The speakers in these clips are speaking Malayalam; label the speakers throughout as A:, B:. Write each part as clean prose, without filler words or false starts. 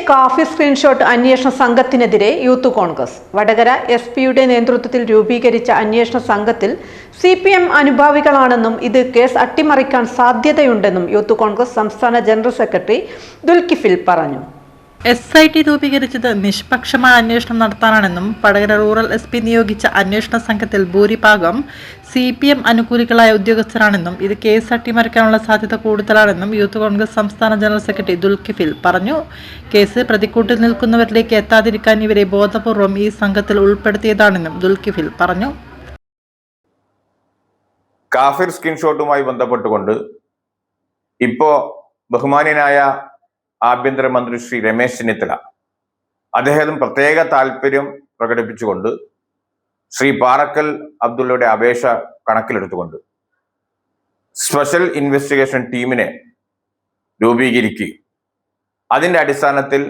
A: കാഫി സ്ക്രീൻഷോട്ട് അന്വേഷണ സംഘത്തിനെതിരെ യൂത്ത് കോൺഗ്രസ്. വടകര SP-യുടെ നേതൃത്വത്തിൽ രൂപീകരിച്ച അന്വേഷണ സംഘത്തിൽ CPM അനുഭാവികളാണെന്നും ഇത് കേസ് അട്ടിമറിക്കാൻ സാധ്യതയുണ്ടെന്നും യൂത്ത് കോൺഗ്രസ് സംസ്ഥാന ജനറൽ സെക്രട്ടറി ദുൽകിഫിൽ പറഞ്ഞു.
B: SIT രൂപീകരിച്ചത് നിഷ്പക്ഷമായ അന്വേഷണം നടത്താനാണെന്നും വടകര റൂറൽ SP നിയോഗിച്ച അന്വേഷണ സംഘത്തിൽ ഭൂരിഭാഗം CPM അനുകൂലികളായ ഉദ്യോഗസ്ഥരാണെന്നും ഇത് കേസ് അട്ടിമറിക്കാനുള്ള സാധ്യത കൂടുതലാണെന്നും യൂത്ത് കോൺഗ്രസ് സംസ്ഥാന ജനറൽ സെക്രട്ടറി ദുൽകിഫിൽ പറഞ്ഞു. കേസ് പ്രതിക്കൂട്ടിൽ നിൽക്കുന്നവരിലേക്ക് എത്താതിരിക്കാൻ ഇവരെ ബോധപൂർവം ഈ സംഘത്തിൽ ഉൾപ്പെടുത്തിയതാണെന്നും ദുൽകിഫിൽ പറഞ്ഞു.
C: കാഫിർ സ്ക്രീൻഷോട്ടുമായി ബന്ധപ്പെട്ടുകൊണ്ട് ഇപ്പോ ബഹുമാന്യനായ ആഭ്യന്തരമന്ത്രി ശ്രീ രമേശ് ചെന്നിത്തല അദ്ദേഹം പ്രത്യേക താല്പര്യം പ്രകടിപ്പിച്ചുകൊണ്ട് ശ്രീ പാറക്കൽ അബ്ദുള്ളയുടെ അപേക്ഷ കണക്കിലെടുത്തുകൊണ്ട് സ്പെഷ്യൽ ഇൻവെസ്റ്റിഗേഷൻ ടീമിനെ രൂപീകരിക്കുകയും അതിൻ്റെ അടിസ്ഥാനത്തിൽ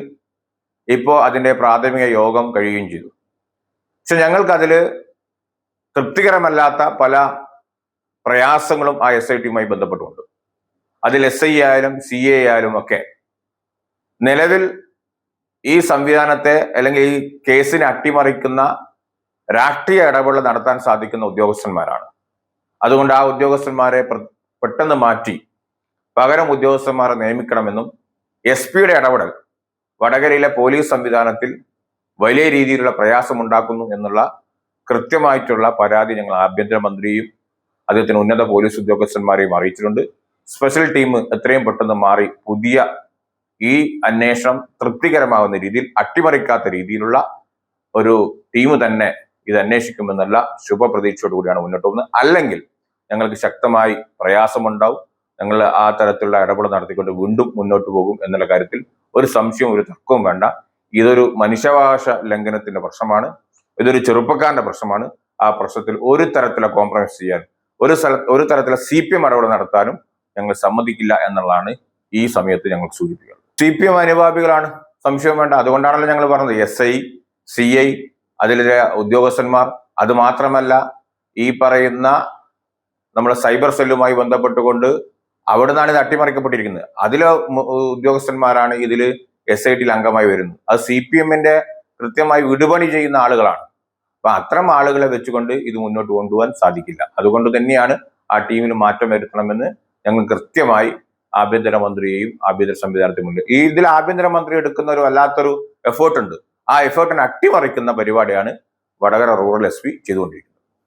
C: ഇപ്പോൾ അതിൻ്റെ പ്രാഥമിക യോഗം കഴിയുകയും ചെയ്തു. പക്ഷെ ഞങ്ങൾക്കതിൽ തൃപ്തികരമല്ലാത്ത പല പ്രയാസങ്ങളും ആ SITയുമായി ബന്ധപ്പെട്ടുകൊണ്ട് അതിൽ SI ആയാലും CA ആയാലും ഒക്കെ നിലവിൽ ഈ സംവിധാനത്തെ അല്ലെങ്കിൽ ഈ കേസിനെ അട്ടിമറിക്കുന്ന രാഷ്ട്രീയ ഇടപെടൽ നടത്താൻ സാധിക്കുന്ന ഉദ്യോഗസ്ഥന്മാരാണ്. അതുകൊണ്ട് ആ ഉദ്യോഗസ്ഥന്മാരെ പെട്ടെന്ന് മാറ്റി പകരം ഉദ്യോഗസ്ഥന്മാരെ നിയമിക്കണമെന്നും SP-യുടെ ഇടപെടൽ വടകരയിലെ പോലീസ് സംവിധാനത്തിൽ വലിയ രീതിയിലുള്ള പ്രയാസമുണ്ടാക്കുന്നു എന്നുള്ള കൃത്യമായിട്ടുള്ള പരാതി ഞങ്ങൾ ആഭ്യന്തരമന്ത്രിയും അദ്ദേഹത്തിന് ഉന്നത പോലീസ് ഉദ്യോഗസ്ഥന്മാരെയും അറിയിച്ചിട്ടുണ്ട്. സ്പെഷ്യൽ ടീം എത്രയും പെട്ടെന്ന് മാറി പുതിയ ഈ അന്വേഷണം തൃപ്തികരമാകുന്ന രീതിയിൽ അട്ടിമറിക്കാത്ത രീതിയിലുള്ള ഒരു ടീം തന്നെ ഇത് അന്വേഷിക്കുമെന്നുള്ള ശുഭപ്രതീക്ഷയോടുകൂടിയാണ് മുന്നോട്ട് പോകുന്നത്. അല്ലെങ്കിൽ ഞങ്ങൾക്ക് ശക്തമായി പ്രയാസമുണ്ടാവും. ഞങ്ങൾ ആ തരത്തിലുള്ള ഇടപെടൽ നടത്തിക്കൊണ്ട് വീണ്ടും മുന്നോട്ട് പോകും എന്നുള്ള കാര്യത്തിൽ ഒരു സംശയവും ഒരു തർക്കവും വേണ്ട. ഇതൊരു മനുഷ്യാവകാശ ലംഘനത്തിന്റെ പ്രശ്നമാണ്. ഇതൊരു ചെറുപ്പക്കാരന്റെ പ്രശ്നമാണ്. ആ പ്രശ്നത്തിൽ ഒരു തരത്തിലുള്ള കോംപ്രമൈസ് ചെയ്യാൻ ഒരു തരത്തിലുള്ള CPM ഇടപെടൽ നടത്താനും ഞങ്ങൾ സമ്മതിക്കില്ല എന്നുള്ളതാണ് ഈ സമയത്ത് ഞങ്ങൾ സൂചിപ്പിക്കുന്നത്. CPM അനുഭാവികളാണ്, സംശയം വേണ്ട. അതുകൊണ്ടാണല്ലോ ഞങ്ങൾ പറഞ്ഞത് SI CI അതിലെ ഉദ്യോഗസ്ഥന്മാർ. അത് മാത്രമല്ല ഈ പറയുന്ന നമ്മുടെ സൈബർ സെല്ലുമായി ബന്ധപ്പെട്ടുകൊണ്ട് അവിടെ നിന്നാണ് ഇത് അട്ടിമറിക്കപ്പെട്ടിരിക്കുന്നത്. അതിലെ ഉദ്യോഗസ്ഥന്മാരാണ് ഇതിൽ SITയിൽ അംഗമായി വരുന്നത്. അത് CPMന്റെ കൃത്യമായി വിടുപണി ചെയ്യുന്ന ആളുകളാണ്. അപ്പൊ അത്തരം ആളുകളെ വെച്ചുകൊണ്ട് ഇത് മുന്നോട്ട് കൊണ്ടുപോകാൻ സാധിക്കില്ല. അതുകൊണ്ട് തന്നെയാണ് ആ ടീമിന് മാറ്റം വരുത്തണമെന്ന് ഞങ്ങൾ കൃത്യമായി ആഭ്യന്തരമന്ത്രിയെയും ആഭ്യന്തര സംവിധാനത്തിന് മുന്നിൽ ഇതിൽ ആഭ്യന്തരമന്ത്രി എടുക്കുന്ന ഒരു വല്ലാത്തൊരു എഫേർട്ട് ഉണ്ട്. ആ എഫേർട്ടിനെ അട്ടിമറിക്കുന്ന പരിപാടിയാണ് വടകര റൂറൽ SP ചെയ്തുകൊണ്ടിരിക്കുന്നത്.